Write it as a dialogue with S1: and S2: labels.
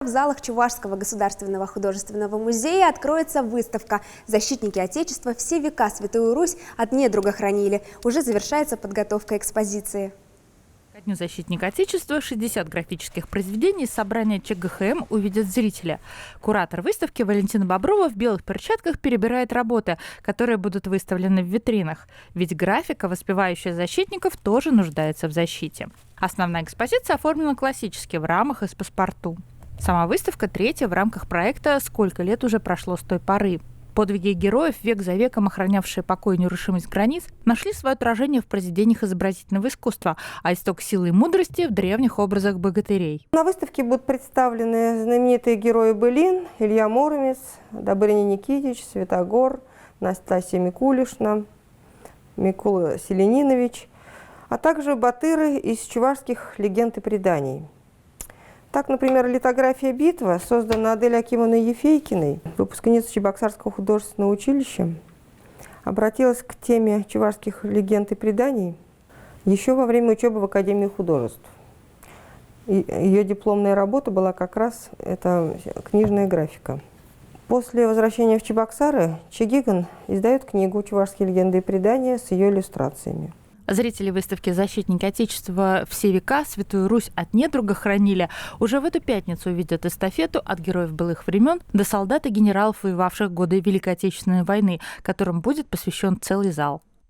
S1: В залах Чувашского государственного художественного музея откроется выставка «Защитники Отечества. Все века Святую Русь от недруга хранили». Уже завершается подготовка экспозиции.
S2: Ко Дню защитника Отечества 60 графических произведений из собрания ЧГХМ увидят зрители. Куратор выставки Валентина Боброва в белых перчатках перебирает работы, которые будут выставлены в витринах. Ведь графика, воспевающая защитников, тоже нуждается в защите. Основная экспозиция оформлена классически в рамах из паспорту. Сама выставка третья в рамках проекта «Сколько лет уже прошло с той поры». Подвиги героев, век за веком охранявшие покой и нерушимость границ, нашли свое отражение в произведениях изобразительного искусства, а исток силы и мудрости в древних образах богатырей.
S3: На выставке будут представлены знаменитые герои былин: Илья Муромец, Добрыня Никитич, Святогор, Настасья Микулишна, Микола Селенинович, а также батыры из чувашских легенд и преданий. Так, например, литография «Битва», созданная Адель Акимовной Ефейкиной, выпускница Чебоксарского художественного училища, обратилась к теме чувашских легенд и преданий еще во время учебы в Академии художеств. Ее дипломная работа была как раз эта книжная графика. После возвращения в Чебоксары Чегиган издает книгу «Чувашские легенды и предания» с ее иллюстрациями.
S2: Зрители выставки «Защитники Отечества. Все века Святую Русь от недруга хранили» уже в эту пятницу увидят эстафету от героев былых времен до солдат и генералов, воевавших в годы Великой Отечественной войны, которым будет посвящен целый зал.